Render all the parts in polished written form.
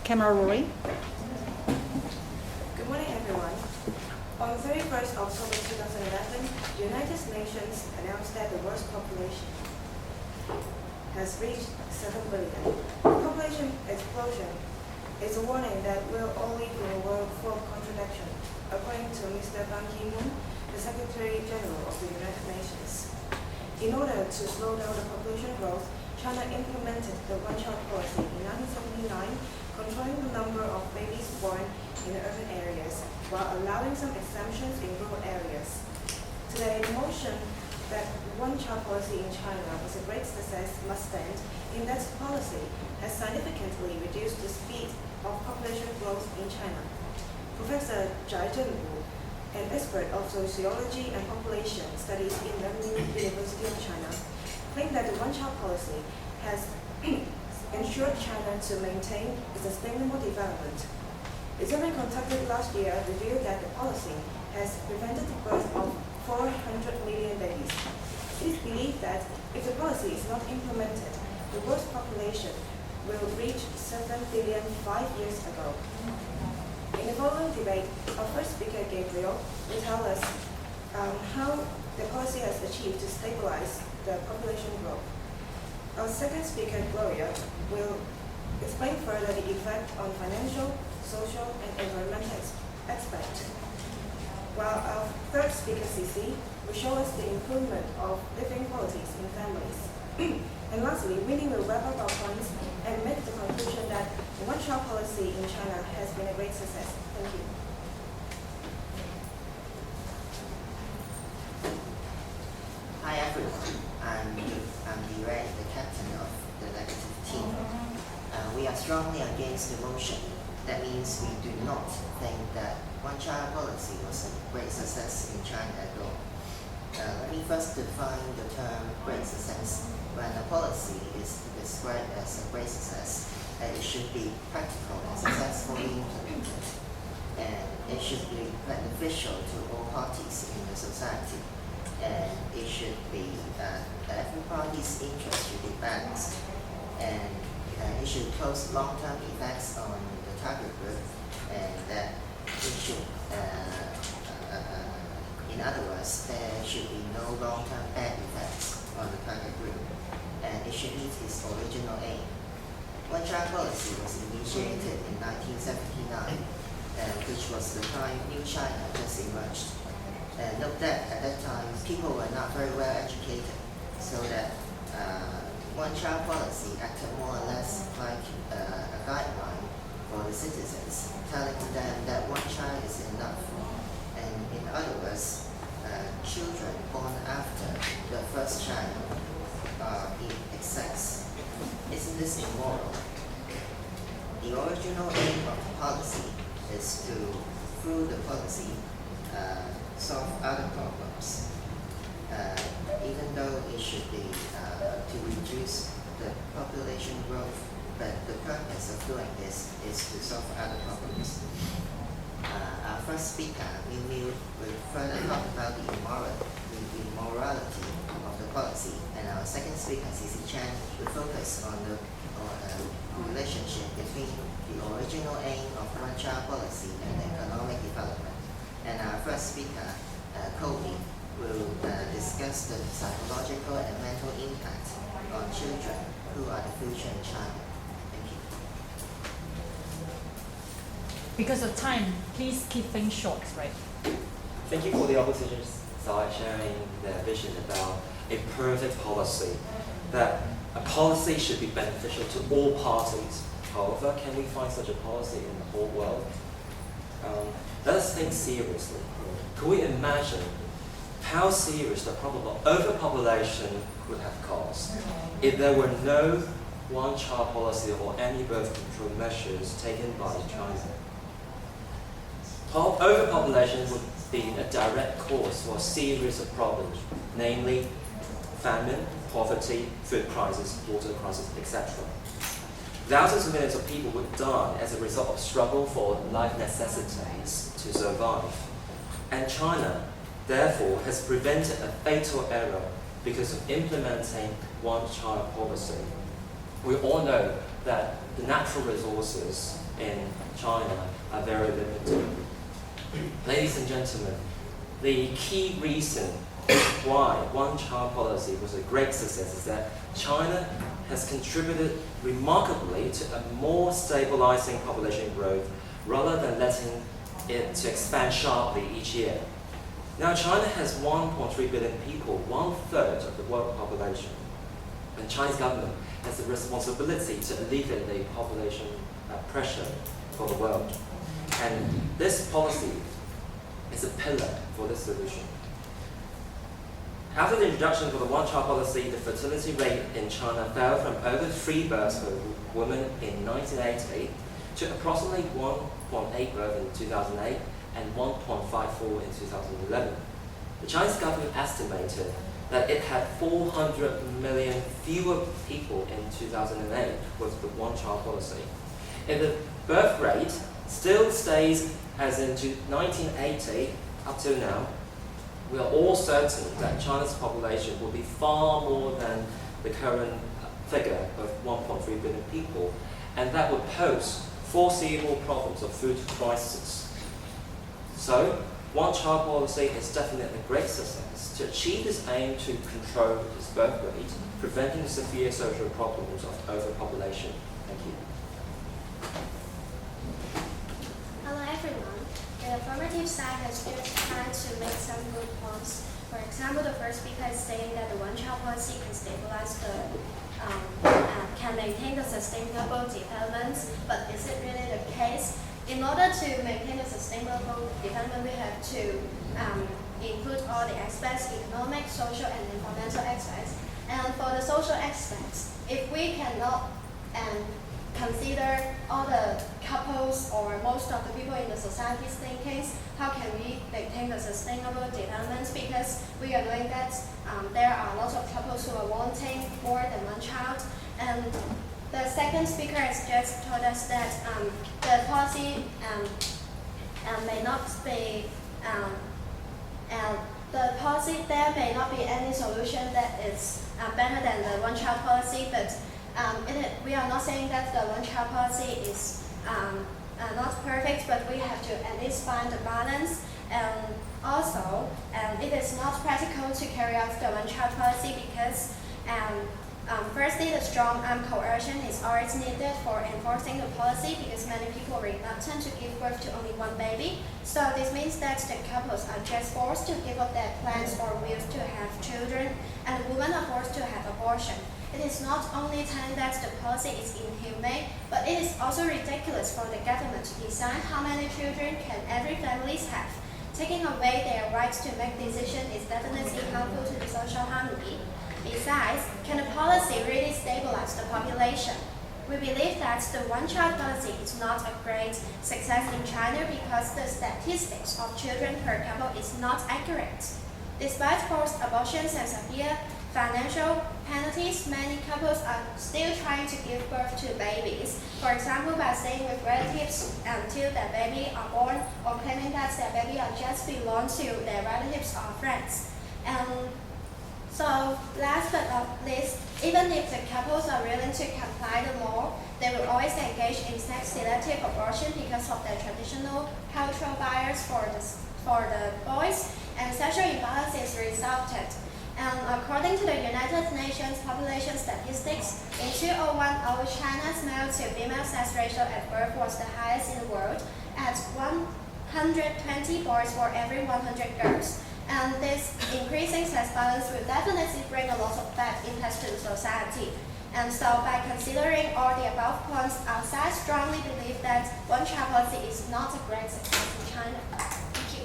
Camera rolling. Good morning, everyone. On 31st October 2011, the United Nations announced that the world's population has reached 7 billion. The population explosion is a warning that will all lead to a world full of contradiction, according to Mr. Ban Ki-moon, the Secretary General of the United Nations. In order to slow down the population growth, China implemented the one-child policy in 1979, controlling the number of babies born in urban areas, while allowing some exemptions in rural areas. Today, the motion that one-child policy in China was a great success must stand in that policy has significantly reduced the speed of population growth in China. Professor Zhai Zhenwu, an expert of sociology and population studies in the University of China, claimed that the one-child policy has ensured China to maintain a sustainable development. The survey conducted last year revealed that the policy has prevented the birth of 400 million babies. It is believed that if the policy is not implemented, the world's population will reach 7 billion 5 years ago. In the following debate, our first speaker, Gabriel, will tell us how the policy has achieved to stabilize the population growth. Our second speaker, Gloria, will explain further the effect on financial, social, and environmental aspect. While our third speaker, Cici, will show us the improvement of living qualities in families. And lastly, Winnie will wrap up our points and make the conclusion that the one-child policy in China has been a great success. Thank you. Hi everyone, I'm Ray, the captain of the negative team. We are strongly against the motion. That means we do not think that one-child policy was a great success in China at all. Let me first define the term great success. When a policy is described as a great success, it should be practical and successfully implemented, and it should be beneficial to all parties in the society. And it should be every party's interest should be balanced, and it should cause long-term effects on the target group, and that it should, in other words, there should be no long-term bad effects on the target group, and it should meet its original aim. One-child policy was initiated in 1979, which was the time New China just emerged. Note that at that time, people were not very well educated, so that one-child policy acted more or less like a guideline for the citizens, telling them that one child is enough. And in other words, children born after the first child are in excess. Isn't this immoral? The original aim of the policy is to, through the policy, solve other problems, even though it should be to reduce the population growth, but the purpose of doing this is to solve other problems. Our first speaker, Miu, will further talk about the immorality of the policy, and our second speaker, Cici Chen, will focus on the relationship between the original aim of one-child policy and economic development. And our first speaker, Kobe, will discuss the psychological and mental impact on children who are the future in China. Thank you. Because of time, please keep things short, right? Thank you for the opposition side sharing their vision about a perfect policy, that a policy should be beneficial to all parties. However, can we find such a policy in the whole world? Let us think seriously. Could we imagine how serious the probable overpopulation could have caused if there were no one-child policy or any birth control measures taken by China? Overpopulation would be a direct cause for a series of problems, namely famine, poverty, food crisis, water crisis, etc. Thousands of millions of people would die as a result of struggle for life necessities to survive. And China, therefore, has prevented a fatal error because of implementing one-child policy. We all know that the natural resources in China are very limited. Ladies and gentlemen, the key reason why one-child policy was a great success is that China has contributed remarkably to a more stabilizing population growth rather than letting it to expand sharply each year. Now China has 1.3 billion people, 1/3 of the world population. And Chinese government has the responsibility to alleviate the population pressure for the world. And this policy is a pillar for this solution. After the introduction of the one-child policy, the fertility rate in China fell from over 3 births per woman in 1980 to approximately 1.8 births in 2008 and 1.54 in 2011. The Chinese government estimated that it had 400 million fewer people in 2008 with the one-child policy. If the birth rate still stays as in 1980 up till now, we are all certain that China's population will be far more than the current figure of 1.3 billion people, and that would pose foreseeable problems of food crisis. So, one-child policy is definitely a great success to achieve its aim to control its birth rate, preventing severe social problems of overpopulation. Thank you. Hello everyone. The affirmative side has just tried to make some good points. For example, the first speaker is saying that the one-child policy can stabilize can maintain the sustainable development, but is it really the case? In order to maintain the sustainable development, we have to include all the aspects, economic, social, and environmental aspects. And for the social aspects, if we cannot consider all the couples or most of the people in the society's thinkings, how can we maintain the sustainable development? Because we are knowing that there are lots of couples who are wanting more than one child. And the second speaker has just told us that the policy may not be there may not be any solution that is better than the one-child policy, but we are not saying that the one-child policy is not perfect, but we have to at least find the balance. And also, it is not practical to carry out the one-child policy because firstly, the strong coercion is always needed for enforcing the policy because many people are reluctant to give birth to only one baby. So this means that the couples are just forced to give up their plans or wills to have children, and women are forced to have abortion. It is not only telling that the policy is inhumane, but it is also ridiculous for the government to decide how many children can every family have. Taking away their rights to make decisions is definitely harmful to the social harmony. Besides, can the policy really stabilize the population? We believe that the one-child policy is not a great success in China because the statistics of children per couple is not accurate. Despite forced abortions and severe financial penalties, many couples are still trying to give birth to babies. For example, by staying with relatives until their baby are born or claiming that their baby are just belong to their relatives or friends. So last but not least, even if the couples are willing to comply the law, they will always engage in sex-selective abortion because of their traditional cultural bias for the boys, and sexual imbalance is resulted. According to the United Nations population statistics, in 2010, China's male-to-female sex ratio at birth was the highest in the world, at 120 boys for every 100 girls. And this increasing sex balance will definitely bring a lot of bad impacts to the society. And so by considering all the above points, our side strongly believe that one-child policy is not a great success in China. Thank you.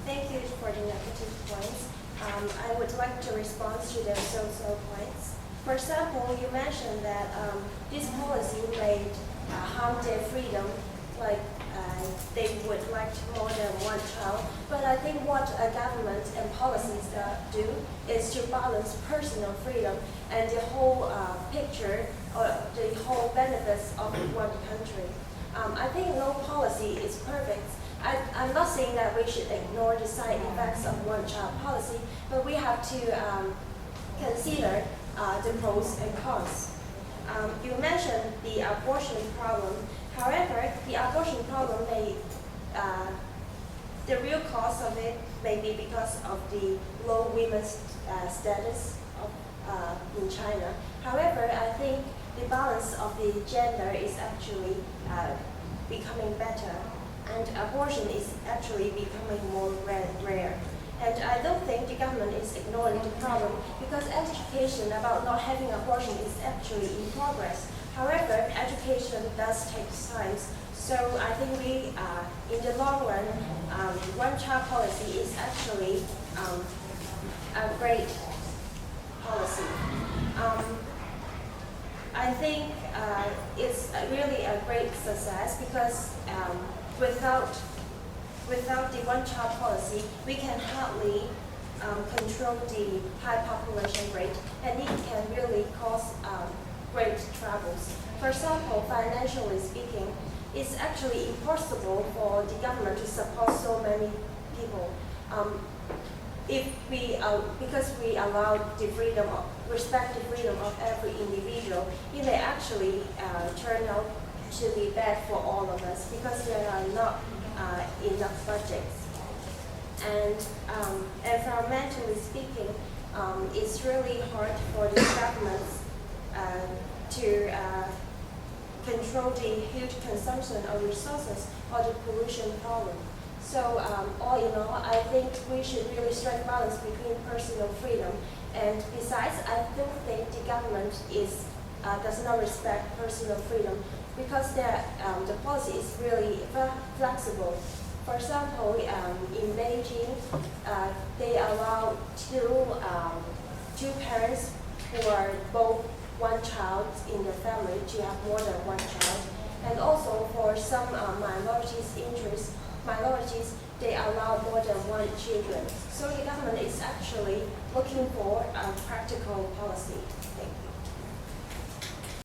Thank you for the negative points. I would like to respond to the social points. For example, you mentioned that this policy may harm their freedom, like they would like more than one child. But I think what a government and policies do is to balance personal freedom and the whole picture or the whole benefits of one country. I think no policy is perfect, I'm not saying that we should ignore the side effects of one-child policy, but we have to consider the pros and cons. You mentioned the abortion problem. However, the abortion problem the real cause of it may be because of the low women's status in China. However, I think the balance of the gender is actually becoming better, and abortion is actually becoming more rare. And I don't think the government is ignoring the problem, because education about not having abortion is actually in progress. However, education does take time. So I think we, in the long run, one-child policy is actually a great policy. I think it's really a great success, because without the one-child policy, we can hardly control the high population rate, and it can really cause great troubles. For example, financially speaking, it's actually impossible for the government to support so many people. Because we allow the respect the freedom of every individual, it may actually turn out to be bad for all of us, because there are not enough budgets. And environmentally speaking, it's really hard for the governments to control the huge consumption of resources or the pollution problem. So all in all, I think we should really strike balance between personal freedom. And besides, I don't think the government does not respect personal freedom, because the policy is really flexible. For example, in Beijing, they allow two parents who are both one child in the family to have more than one child. And also for some minorities, they allow more than one children. So the government is actually looking for a practical policy. Thank you.